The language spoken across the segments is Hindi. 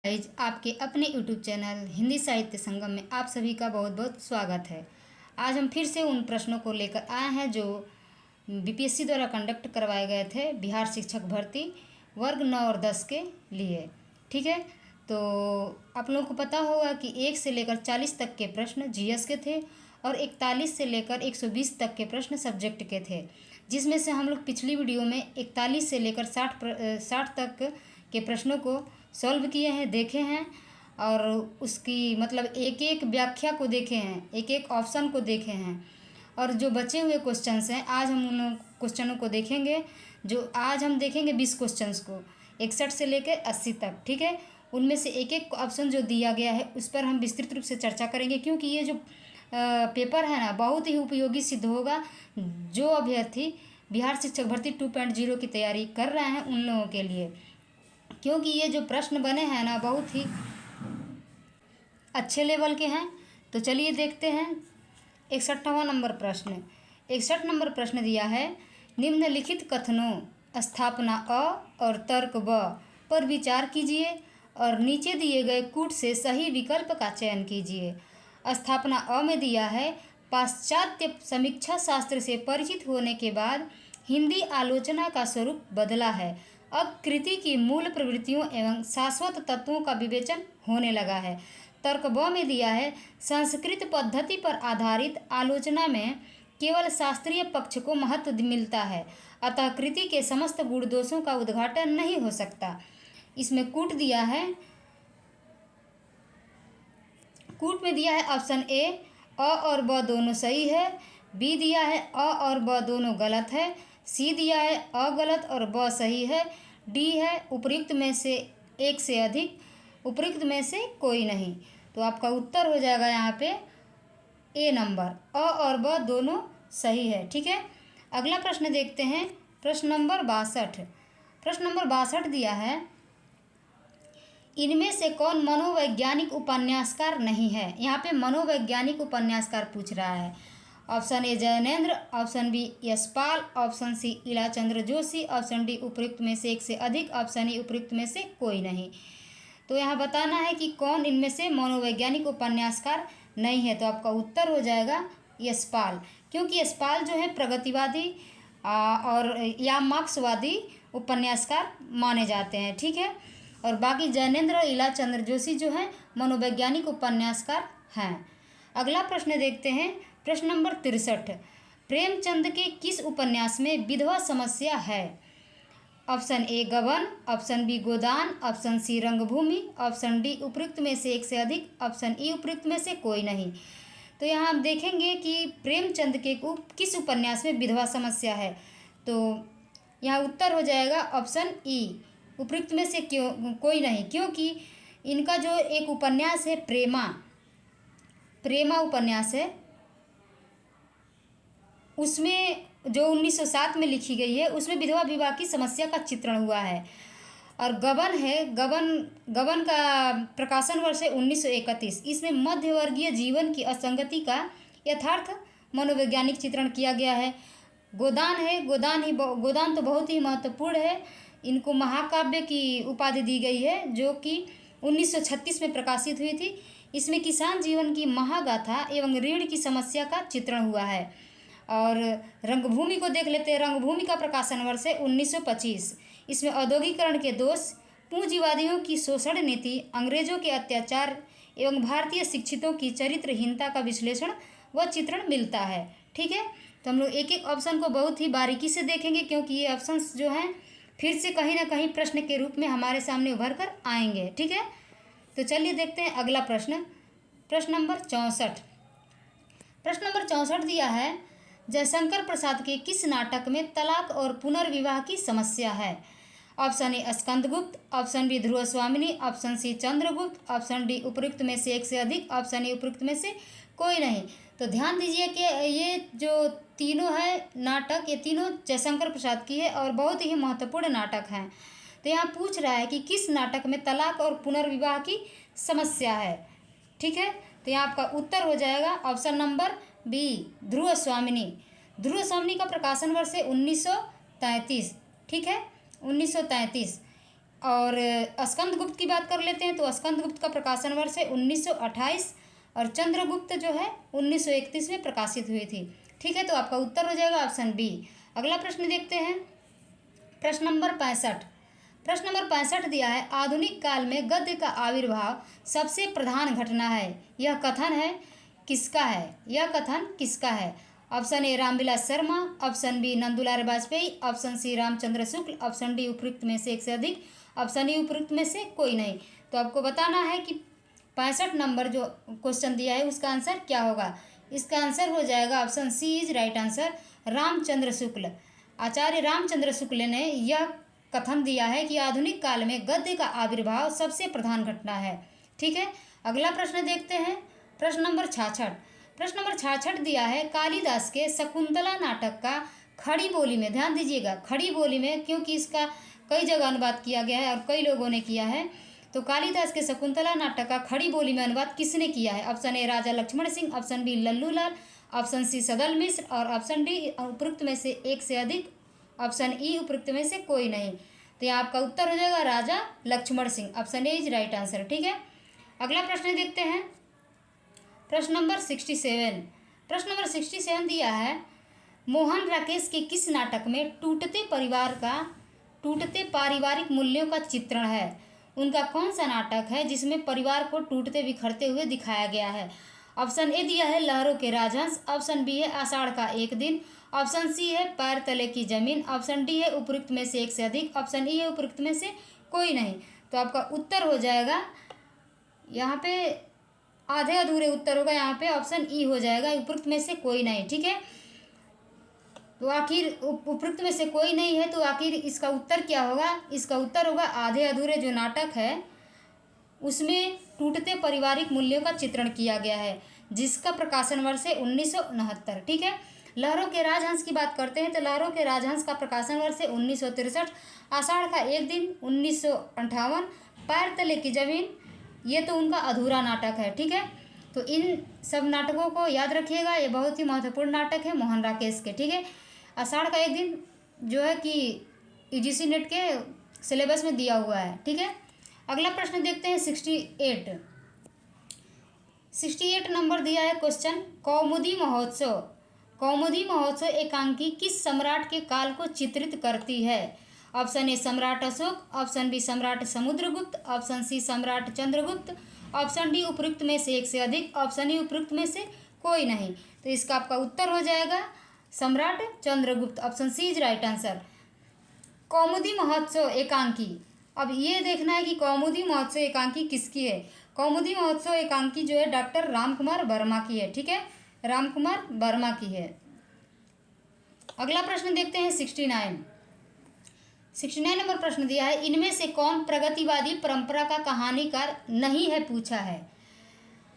गाइज, आपके अपने YouTube चैनल हिंदी साहित्य संगम में आप सभी का बहुत बहुत स्वागत है। आज हम फिर से उन प्रश्नों को लेकर आए हैं जो बीपीएससी द्वारा कंडक्ट करवाए गए थे बिहार शिक्षक भर्ती वर्ग 9 और 10 के लिए। ठीक है, तो आप लोगों को पता होगा कि 1 से लेकर 40 तक के प्रश्न जीएस के थे और 41 से लेकर 120 तक के प्रश्न सब्जेक्ट के थे, जिसमें से हम लोग पिछली वीडियो में 41 से लेकर 60 तक के प्रश्नों को सॉल्व किए हैं, देखे हैं और उसकी मतलब एक एक व्याख्या को देखे हैं, एक एक ऑप्शन को देखे हैं। और जो बचे हुए क्वेश्चंस हैं आज हम उन क्वेश्चनों को देखेंगे। जो आज हम देखेंगे 20 क्वेश्चंस को 61 से लेकर 80 तक। ठीक है, उनमें से एक एक ऑप्शन जो दिया गया है उस पर हम विस्तृत रूप से चर्चा करेंगे, क्योंकि ये जो पेपर है ना बहुत ही उपयोगी सिद्ध होगा जो अभ्यर्थी बिहार शिक्षक भर्ती 2.0 की तैयारी कर रहे हैं उन लोगों के लिए, क्योंकि ये जो प्रश्न बने हैं ना बहुत ही अच्छे लेवल के हैं। तो चलिए देखते हैं 61वां नंबर प्रश्न। 61 नंबर प्रश्न दिया है, निम्नलिखित कथनों स्थापना अ और तर्क ब पर विचार कीजिए और नीचे दिए गए कूट से सही विकल्प का चयन कीजिए। स्थापना अ में दिया है, पाश्चात्य समीक्षा शास्त्र से परिचित होने के बाद हिंदी आलोचना का स्वरूप बदला है। अब कृति की मूल प्रवृत्तियों एवं शाश्वत तत्वों का विवेचन होने लगा है। तर्क ब में दिया है, संस्कृत पद्धति पर आधारित आलोचना में केवल शास्त्रीय पक्ष को महत्व मिलता है, अतः कृति के समस्त गुण दोषों का उद्घाटन नहीं हो सकता। इसमें कूट दिया है, कूट में दिया है ऑप्शन ए अ और ब दोनों सही है, बी दिया है अ और ब दोनों गलत है, सी दिया है अ गलत और ब सही है, डी है उपयुक्त में से एक से अधिक, उपयुक्त में से कोई नहीं। तो आपका उत्तर हो जाएगा यहाँ पे ए नंबर, अ और ब दोनों सही है। ठीक है, अगला प्रश्न देखते हैं, प्रश्न नंबर 62। प्रश्न नंबर 62 दिया है, इनमें से कौन मनोवैज्ञानिक उपन्यासकार नहीं है। यहाँ पे मनोवैज्ञानिक उपन्यासकार पूछ रहा है। Option A Jainendra, option B Yashpal, option C Ilachandra Joshi, option D उपयुक्त में से एक से अधिक, ऑप्शन ई उपयुक्त में से कोई नहीं। तो यहाँ बताना है कि कौन इनमें से मनोवैज्ञानिक उपन्यासकार नहीं है। तो आपका उत्तर हो जाएगा यशपाल, क्योंकि यशपाल जो है प्रगतिवादी और या मार्क्सवादी उपन्यासकार माने जाते हैं। ठीक है, और बाकी जैनेंद्र और इलाचंद्र जोशी जो हैं मनोवैज्ञानिक उपन्यासकार हैं। अगला प्रश्न देखते हैं, प्रश्न नंबर 63। प्रेमचंद के किस उपन्यास में विधवा समस्या है। ऑप्शन ए गबन, ऑप्शन बी गोदान, ऑप्शन सी रंगभूमि, ऑप्शन डी उपयुक्त में से एक से अधिक, ऑप्शन ई उपयुक्त में से कोई नहीं। तो यहाँ हम देखेंगे कि प्रेमचंद के किस उपन्यास में विधवा समस्या है। तो यहाँ उत्तर हो जाएगा ऑप्शन ई, उपयुक्त में से कोई नहीं, क्योंकि इनका जो एक उपन्यास है प्रेमा उपन्यास है, उसमें जो 1907 में लिखी गई है उसमें विधवा विवाह की समस्या का चित्रण हुआ है। और गबन है, गबन का प्रकाशन वर्ष है 1931। इसमें मध्यवर्गीय जीवन की असंगति का यथार्थ मनोवैज्ञानिक चित्रण किया गया है। गोदान है, गोदान तो बहुत ही महत्वपूर्ण है, इनको महाकाव्य की उपाधि दी गई है जो कि 1936 में प्रकाशित हुई थी। इसमें किसान जीवन की महागाथा एवं ऋण की समस्या का चित्रण हुआ है। और रंगभूमि को देख लेते हैं, रंगभूमि का प्रकाशन वर्ष है 1925। इसमें औद्योगिकरण के दोष, पूंजीवादियों की शोषण नीति, अंग्रेजों के अत्याचार एवं भारतीय शिक्षितों की चरित्रहीनता का विश्लेषण व चित्रण मिलता है। ठीक है, तो हम लोग एक एक ऑप्शन को बहुत ही बारीकी से देखेंगे, क्योंकि ये ऑप्शंस जो हैं फिर से कहीं ना कहीं प्रश्न के रूप में हमारे सामने उभर कर आएंगे। ठीक है, तो चलिए देखते हैं अगला प्रश्न, प्रश्न नंबर 64। प्रश्न नंबर 64 दिया है, जयशंकर प्रसाद के किस नाटक में तलाक और पुनर्विवाह की समस्या है। Option A Skandagupta, option B Dhruv Swamini, option C Chandragupta, option D उपयुक्त में से एक से अधिक, ऑप्शन ई उपयुक्त में से कोई नहीं। तो ध्यान दीजिए कि ये जो तीनों है नाटक, ये तीनों जयशंकर प्रसाद की है और बहुत ही महत्वपूर्ण नाटक हैं। तो यहाँ पूछ रहा है कि किस नाटक में तलाक और पुनर्विवाह की समस्या है। ठीक है, तो यहाँ आपका उत्तर हो जाएगा ऑप्शन नंबर बी ध्रुव स्वामिनी। ध्रुव स्वामिनी का प्रकाशन वर्ष है 1933। ठीक है, 1933। और स्कंदगुप्त की बात कर लेते हैं तो स्कंदगुप्त का प्रकाशन वर्ष है 1928 और चंद्रगुप्त जो है 1931 में प्रकाशित हुई थी। ठीक है, तो आपका उत्तर हो जाएगा ऑप्शन बी। अगला प्रश्न देखते हैं, प्रश्न नंबर 65। प्रश्न नंबर 65 दिया है, आधुनिक काल में गद्य का आविर्भाव सबसे प्रधान घटना है, यह कथन है किसका है? यह कथन किसका है? Option A Ramvilas Sharma, option B Nandulal Vajpeyi, option C Ramchandra Shukla, option D उपयुक्त में से एक से अधिक, ऑप्शन ई उपयुक्त में से कोई नहीं। तो आपको बताना है कि 65 नंबर जो क्वेश्चन दिया है उसका आंसर क्या होगा। इसका आंसर हो जाएगा option C is right answer, Ramchandra Shukla. Acharya Ramchandra Shukla ने यह कथन दिया है कि आधुनिक काल में गद्य का आविर्भाव सबसे प्रधान घटना है। ठीक है, अगला प्रश्न देखते हैं, प्रश्न नंबर 66। प्रश्न नंबर 66 दिया है, कालिदास के शकुंतला नाटक का खड़ी बोली में, ध्यान दीजिएगा खड़ी बोली में, क्योंकि इसका कई जगह अनुवाद किया गया है और कई लोगों ने किया है। तो कालिदास के शकुंतला नाटक का खड़ी बोली में अनुवाद किसने किया है? Option A Raja Lakshman Singh, option B Lallu Lal, option C Sadal Mishra और ऑप्शन डी उपयुक्त में से एक से अधिक, ऑप्शन ई उपयुक्त में से कोई नहीं। तो यहाँ आपका उत्तर हो जाएगा Raja Lakshman Singh, option A is right answer. ठीक है, अगला प्रश्न देखते हैं, प्रश्न नंबर 67। प्रश्न नंबर 67 दिया है, मोहन राकेश के किस नाटक में टूटते पारिवारिक मूल्यों का चित्रण है? उनका कौन सा नाटक है जिसमें परिवार को टूटते बिखरते हुए दिखाया गया है? ऑप्शन ए दिया है लहरों के राजहंस, ऑप्शन बी है आषाढ़ का एक दिन, ऑप्शन सी है पैर तले की जमीन, ऑप्शन डी है उपयुक्त में से एक से अधिक, ऑप्शन ई है उपयुक्त में से कोई नहीं। तो आपका उत्तर हो जाएगा यहाँ पे आधे अधूरे उत्तर होगा, यहाँ पे ऑप्शन ई हो जाएगा, उपयुक्त में से कोई नहीं। ठीक है, तो आखिर उपयुक्त में से कोई नहीं है, तो आखिर इसका उत्तर क्या होगा? इसका उत्तर होगा आधे अधूरे जो नाटक है उसमें टूटते पारिवारिक मूल्यों का चित्रण किया गया है, जिसका प्रकाशन वर्ष है 1969। ठीक है, लहरों के राजहंस की बात करते हैं तो लहरों के राजहंस का प्रकाशन वर्ष है 1963, आषाढ़ का एक दिन 1958, पैर तले की जमीन ये तो उनका अधूरा नाटक है। ठीक है, तो इन सब नाटकों को याद रखिएगा, ये बहुत ही महत्वपूर्ण नाटक है मोहन राकेश के। ठीक है, आषाढ़ का एक दिन जो है कि यूजीसी नेट के सिलेबस में दिया हुआ है। ठीक है, अगला प्रश्न देखते हैं 68 नंबर दिया है क्वेश्चन, कौमुदी महोत्सव एकांकी किस सम्राट के काल को चित्रित करती है? ऑप्शन ए सम्राट अशोक, ऑप्शन बी सम्राट समुद्रगुप्त, ऑप्शन सी सम्राट चंद्रगुप्त, ऑप्शन डी उपयुक्त में से एक से अधिक, ऑप्शन ई उपयुक्त में से कोई नहीं। तो इसका आपका उत्तर हो जाएगा सम्राट Chandragupta, option C is right answer. Kaumudi Mahotsav एकांकी, अब ये देखना है कि कौमुदी महोत्सव एकांकी किसकी है। कौमुदी महोत्सव एकांकी जो है डॉक्टर रामकुमार वर्मा की है। ठीक है, रामकुमार वर्मा की है। अगला प्रश्न देखते हैं 69 नंबर प्रश्न दिया है, इनमें से कौन प्रगतिवादी परंपरा का कहानीकार नहीं है पूछा है।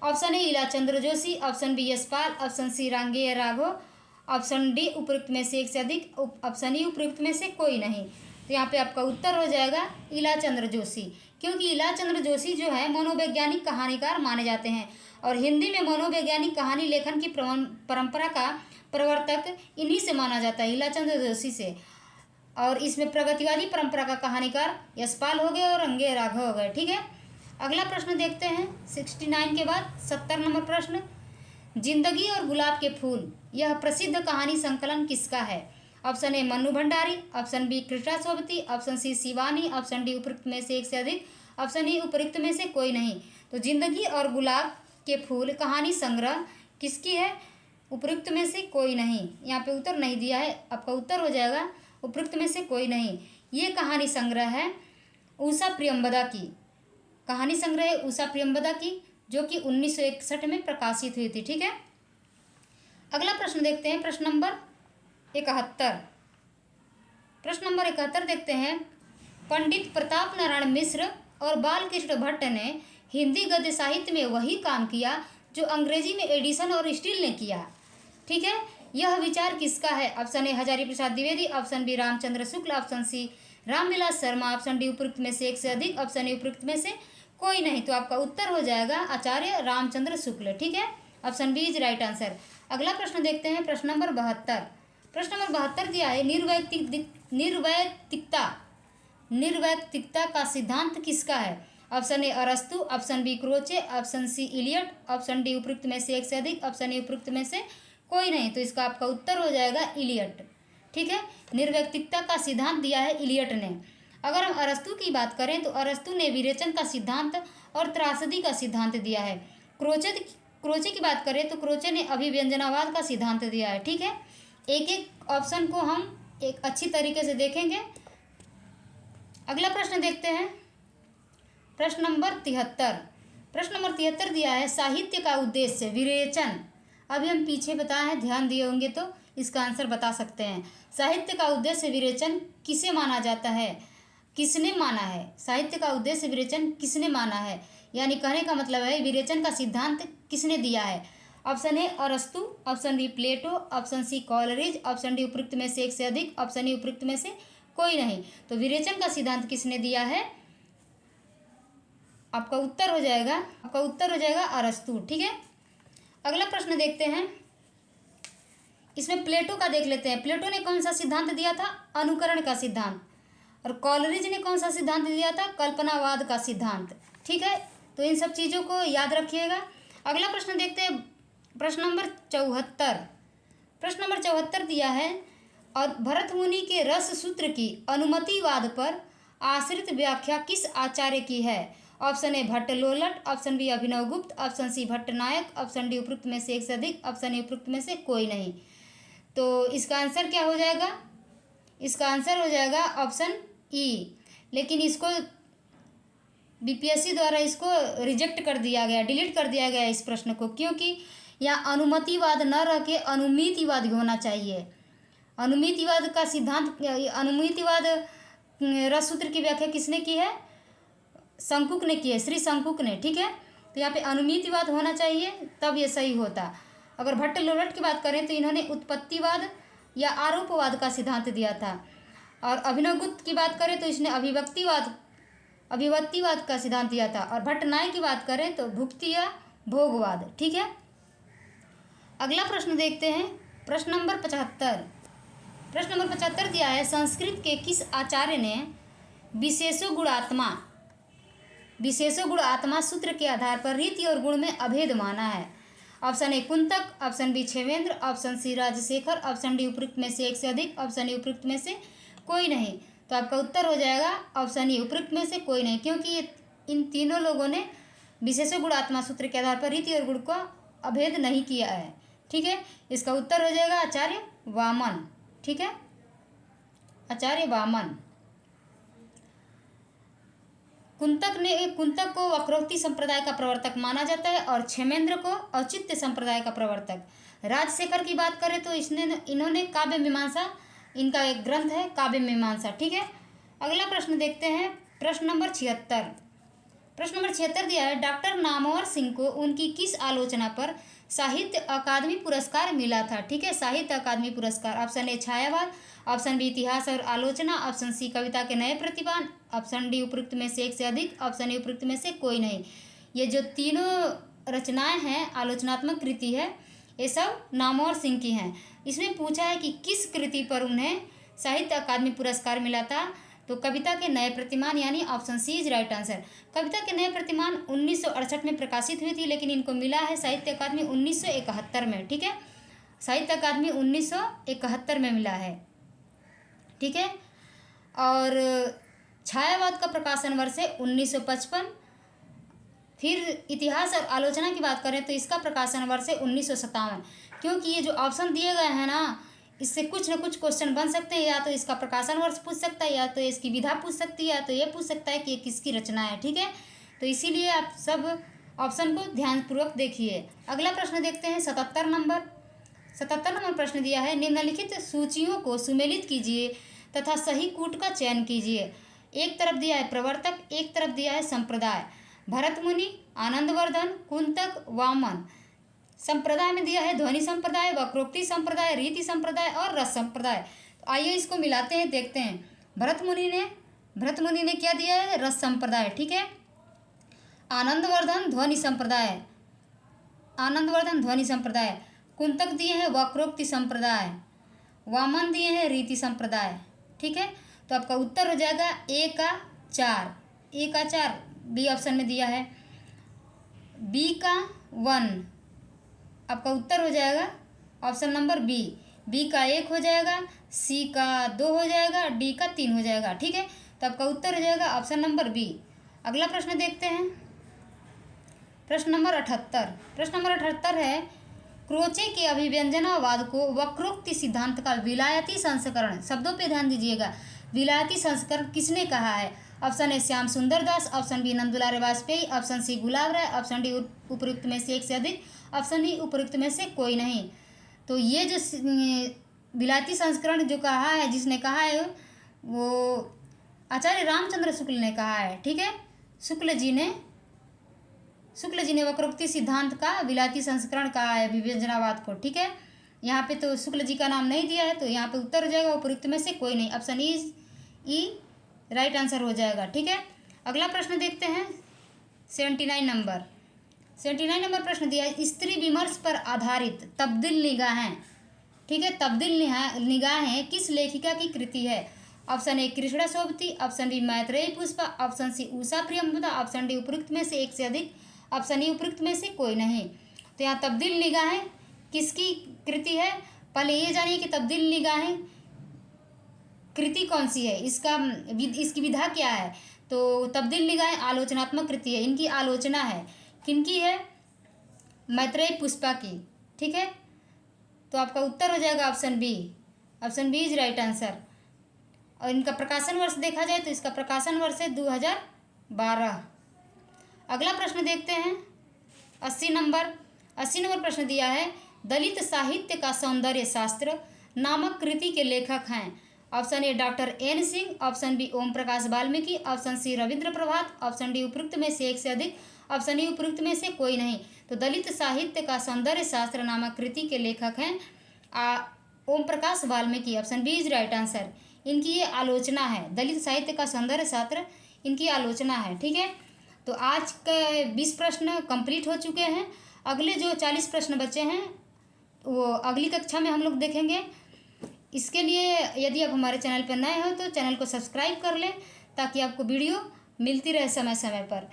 Option A Ilachandra Joshi, option B Yashpal, option C Rangeya Raghav, option D उपयुक्त में से एक से अधिक, ऑप्शन ई उपयुक्त में से कोई नहीं। तो यहाँ पे आपका उत्तर हो जाएगा ईलाचंद्र जोशी, क्योंकि ईलाचंद्र जोशी जो है मनोवैज्ञानिक कहानीकार माने जाते हैं और हिंदी में मनोवैज्ञानिक कहानी लेखन की परंपरा का प्रवर्तक इन्हीं से माना जाता है, ईलाचंद्र जोशी से। और इसमें प्रगतिवादी परंपरा का कहानीकार यशपाल हो गए और रांगेय राघव हो गए। ठीक है, अगला प्रश्न देखते हैं 69 के बाद 70 नंबर प्रश्न, जिंदगी और गुलाब के फूल यह प्रसिद्ध कहानी संकलन किसका है? Option A Mannu Bhandari, option B Krishna Sobti, option C Shivani, option D उपयुक्त में से एक से अधिक, ऑप्शन ई उपयुक्त में से कोई नहीं। तो जिंदगी और गुलाब के फूल कहानी संग्रह किसकी है? उपयुक्त में से कोई नहीं, यहाँ पे उत्तर नहीं दिया है, आपका उत्तर हो जाएगा उपयुक्त में से कोई नहीं। ये कहानी संग्रह है उषा प्रियंवदा की, कहानी संग्रह है उषा प्रियंवदा की, जो कि 1961 में प्रकाशित हुई थी। ठीक है, अगला प्रश्न देखते हैं प्रश्न नंबर 71। प्रश्न नंबर 71 देखते हैं, पंडित प्रताप नारायण मिश्र और बालकृष्ण भट्ट ने हिंदी गद्य साहित्य में वही काम किया जो अंग्रेजी में एडिसन और स्टील ने किया। ठीक है, यह विचार किसका है? Option A Hazari Prasad Dwivedi, option B Ramchandra Shukla, option C Ramvilas Sharma, option D उपयुक्त में से एक से अधिक, ऑप्शन ए उपयुक्त में से कोई नहीं। तो आपका उत्तर हो जाएगा आचार्य रामचंद्र शुक्ल। ठीक है, option B is right answer. अगला प्रश्न देखते हैं प्रश्न नंबर 72। प्रश्न नंबर 72 दिया है, निर्वैयक्तिकता निर्वैयक्तिकता का सिद्धांत किसका है? ऑप्शन ए अरस्तु, option B Croce, option C Eliot, option D उपरोक्त में से एक से अधिक, ऑप्शन ए उपरोक्त में से कोई नहीं। तो इसका आपका उत्तर हो जाएगा इलियट। ठीक है, निर्वैयक्तिकता का सिद्धांत दिया है इलियट ने। अगर हम अरस्तु की बात करें तो अरस्तु ने विरेचन का सिद्धांत और त्रासदी का सिद्धांत दिया है। क्रोचे की बात करें तो क्रोचे ने अभिव्यंजनावाद का सिद्धांत दिया है। ठीक है, एक एक ऑप्शन को हम एक अच्छी तरीके से देखेंगे। अगला प्रश्न देखते हैं, प्रश्न नंबर 73। प्रश्न नंबर 73 दिया है साहित्य का उद्देश्य विरेचन। अभी हम पीछे बताए हैं, ध्यान दिए होंगे तो इसका आंसर बता सकते हैं। साहित्य का उद्देश्य विरेचन किसे माना जाता है? किसने माना है? साहित्य का उद्देश्य विरेचन किसने माना है, यानी कहने का मतलब है विरेचन का सिद्धांत किसने दिया है? ऑप्शन ए अरस्तु, option B Plato, option C Coleridge, option D उपरोक्त में से एक से अधिक, ऑप्शन ई उपरोक्त में से कोई नहीं। तो विरेचन का सिद्धांत किसने दिया है? आपका उत्तर हो जाएगा अरस्तु। ठीक है, अगला प्रश्न देखते हैं। इसमें प्लेटो का देख लेते हैं। प्लेटो ने कौन सा सिद्धांत दिया था? अनुकरण का सिद्धांत। और कॉलरिज ने कौन सा सिद्धांत दिया था? कल्पनावाद का सिद्धांत। ठीक है, तो इन सब चीज़ों को याद रखिएगा। अगला प्रश्न देखते हैं, प्रश्न नंबर 74। प्रश्न नंबर 74 दिया है और भरत मुनि के रस सूत्र की अनुमतिवाद पर आश्रित व्याख्या किस आचार्य की है? Option A Bhatt Lollat, option B Abhinava Gupta, option C Bhatt Nayak, option D उपरोक्त में से एक से अधिक, ऑप्शन ए उपरोक्त में से कोई नहीं। तो इसका आंसर क्या हो जाएगा? इसका आंसर हो जाएगा ऑप्शन ई। लेकिन इसको बीपीएससी द्वारा इसको रिजेक्ट कर दिया गया, डिलीट कर दिया गया इस प्रश्न को, क्योंकि यहाँ अनुमतिवाद न रह के अनुमितिवाद होना चाहिए। अनुमितिवाद का सिद्धांत, अनुमितिवाद रस सूत्र की व्याख्या किसने की है? शंकुक ने की है, श्री शंकुक ने। ठीक है, तो यहाँ पे अनुमितिवाद होना चाहिए, तब ये सही होता। अगर भट्ट लोलट की बात करें तो इन्होंने उत्पत्तिवाद या आरोपवाद का सिद्धांत दिया था। और अभिनव गुप्त की बात करें तो इसने अभिव्यक्तिवाद का सिद्धांत दिया था। और भट्ट नायक की बात करें तो भुक्ति या भोगवाद। ठीक है, अगला प्रश्न देखते हैं, प्रश्न नंबर 75। प्रश्न नंबर 75 दिया है संस्कृत के किस आचार्य ने विशेषो गुण आत्मा सूत्र के आधार पर रीति और गुण में अभेद माना है? Option A Kuntaka, option B Kshemendra, option C Rajshekhar, option D उपरोक्त में से एक से अधिक, ऑप्शन ई उपरोक्त में से कोई नहीं। तो आपका उत्तर हो जाएगा ऑप्शन ई, उपरोक्त में से कोई नहीं, क्योंकि इन तीनों लोगों ने विशेषो गुण आत्मा सूत्र के आधार पर रीति और गुण का अभेद नहीं किया है। ठीक है, इसका उत्तर हो जाएगा आचार्य वामन। ठीक है, आचार्य वामन। कुंतक को वक्रोक्ति संप्रदाय का प्रवर्तक माना जाता है और क्षेमेंद्र को औचित्य संप्रदाय का प्रवर्तक। राजशेखर की बात करें तो इन्होंने काव्य मीमांसा, इनका एक ग्रंथ है काव्य मीमांसा। ठीक है, अगला प्रश्न देखते हैं, प्रश्न नंबर 76। प्रश्न नंबर 76 दिया है डॉक्टर नामवर सिंह को उनकी किस आलोचना पर साहित्य अकादमी पुरस्कार मिला था? ठीक है, साहित्य अकादमी पुरस्कार। Option A Chhayavad, option B Itihas aur आलोचना, ऑप्शन सी कविता के नए प्रतिपान, ऑप्शन डी उपरोक्त में से एक से अधिक, ऑप्शन ए उपरोक्त में से कोई नहीं। ये जो तीनों रचनाएं हैं, आलोचनात्मक कृति है, ये सब नामवर सिंह की हैं। इसमें पूछा है कि किस कृति पर उन्हें साहित्य अकादमी पुरस्कार मिला था? तो कविता के नए प्रतिमान, यानी option C is right answer. कविता के नए प्रतिमान 1968 में प्रकाशित हुई थी, लेकिन इनको मिला है साहित्य अकादमी 1971 में। ठीक है, साहित्य अकादमी 1971 में मिला है। ठीक है, और छायावाद का प्रकाशन वर्ष है 1955। फिर इतिहास और आलोचना की बात करें तो इसका प्रकाशन वर्ष है 1957। क्योंकि ये जो ऑप्शन दिए गए हैं ना, इससे कुछ न कुछ क्वेश्चन बन सकते हैं। या तो इसका प्रकाशन वर्ष पूछ सकता है, या तो इसकी विधा पूछ सकती है, या तो ये पूछ सकता है कि ये किसकी रचना है। ठीक है, तो इसीलिए आप सब ऑप्शन को ध्यानपूर्वक देखिए। अगला प्रश्न देखते हैं 77 नंबर प्रश्न दिया है निम्नलिखित सूचियों को सुमेलित कीजिए तथा सही कूट का चयन कीजिए। एक तरफ दिया है प्रवर्तक, एक तरफ दिया है संप्रदाय। भरत मुनि, आनंदवर्धन, कुंतक, वामन। संप्रदाय में दिया है ध्वनि संप्रदाय, वक्रोक्ति संप्रदाय, रीति संप्रदाय और रस संप्रदाय। तो आइए इसको मिलाते हैं, देखते हैं। भरत मुनि ने क्या दिया है? रस संप्रदाय। ठीक है, आनंदवर्धन ध्वनि संप्रदाय, कुंतक दिए हैं वक्रोक्ति संप्रदाय, वामन दिए हैं रीति संप्रदाय। ठीक है, तो आपका उत्तर हो जाएगा ए का 4, ए का 4 बी ऑप्शन में दिया है। बी का 1 आपका उत्तर हो जाएगा ऑप्शन नंबर बी, बी का 1 हो जाएगा, सी का 2 हो जाएगा, डी का 3 हो जाएगा। ठीक है, तो आपका उत्तर हो जाएगा ऑप्शन नंबर बी। अगला प्रश्न देखते हैं, प्रश्न नंबर 78। प्रश्न नंबर 78 है, क्रोचे के अभिव्यंजनावाद को वक्रोक्ति सिद्धांत का विलायती संस्करण, शब्दों पे ध्यान दीजिएगा, विलायती संस्करण किसने कहा है? Option A Shyam Sundar Das, option B Nandulal Vajpeyi, option C Gulab Rai, option D उपयुक्त में से एक से अधिक, ऑप्शन डी उपयुक्त में से कोई नहीं। तो ये जो विलायती संस्करण जो कहा है, जिसने कहा है वो आचार्य रामचंद्र शुक्ल ने कहा है। ठीक है, शुक्ल जी ने वक्रोक्ति सिद्धांत का विलायती संस्करण कहा है अभिव्यंजनावाद को। ठीक है, यहाँ पे तो शुक्ल जी का नाम नहीं दिया है, तो यहाँ पे उत्तर हो जाएगा उपयुक्त में से कोई नहीं, ऑप्शन ई राइट आंसर हो जाएगा। ठीक है, अगला प्रश्न देखते हैं 79 नंबर प्रश्न दिया है, स्त्री विमर्श पर आधारित तब्दील निगाहें। ठीक है, तब्दील निगाहें किस लेखिका की कृति है? Option A Krishna Sobti, option B Maitreyi Pushpa, option C Usha Priyamvada, option D उपयुक्त में से एक से अधिक, ऑप्शन ई उपयुक्त में से कोई नहीं। तो यहाँ तब्दील निगाहें किसकी कृति है? पहले ये जानिए कि तब्दील निगाहें कृति कौन सी है, इसकी विधा क्या है। तो तब्दील निगाहें आलोचनात्मक कृति है, इनकी आलोचना है, किनकी है? मैत्रेयी पुष्पा की। ठीक है, तो आपका उत्तर हो जाएगा option B is right answer. और इनका प्रकाशन वर्ष देखा जाए तो इसका प्रकाशन वर्ष है 2012। अगला प्रश्न देखते हैं 80 नंबर प्रश्न दिया है, दलित साहित्य का सौंदर्य शास्त्र नामक कृति के लेखक हैं। Option A doctor N Singh, option B Om Prakash Valmiki, option C Ravindra Prabhat, option D उपयुक्त में से एक से अधिक, ऑप्शन ई उपयुक्त में से कोई नहीं। तो दलित साहित्य का सौंदर्य शास्त्र नामक कृति के लेखक हैं Om Prakash Valmiki, option B is right answer. इनकी ये आलोचना है, दलित साहित्य का सौंदर्य शास्त्र इनकी आलोचना है। ठीक है, तो आज के 20 प्रश्न कंप्लीट हो चुके हैं। अगले जो 40 प्रश्न बचे हैं वो अगली कक्षा में हम लोग देखेंगे। इसके लिए यदि आप हमारे चैनल पर नए हो तो चैनल को सब्सक्राइब कर लें, ताकि आपको वीडियो मिलती रहे समय समय पर।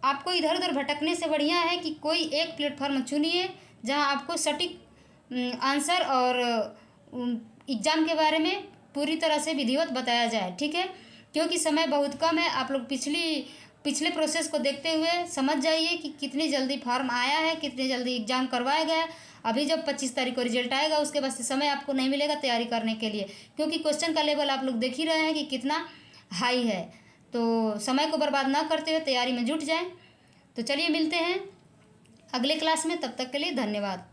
आपको इधर उधर भटकने से बढ़िया है कि कोई एक प्लेटफॉर्म चुनिए जहां आपको सटीक आंसर और एग्ज़ाम के बारे में पूरी तरह से विधिवत बताया जाए। ठीक है, क्योंकि समय बहुत कम है। आप लोग पिछले प्रोसेस को देखते हुए समझ जाइए कि कितनी जल्दी फॉर्म आया है, कितनी जल्दी एग्ज़ाम करवाया गया है। अभी जब 25 तारीख को रिजल्ट आएगा उसके बाद से समय आपको नहीं मिलेगा तैयारी करने के लिए, क्योंकि क्वेश्चन का लेवल आप लोग देख ही रहे हैं कि कितना हाई है। तो समय को बर्बाद ना करते हुए तैयारी में जुट जाएं। तो चलिए मिलते हैं अगले क्लास में, तब तक के लिए धन्यवाद।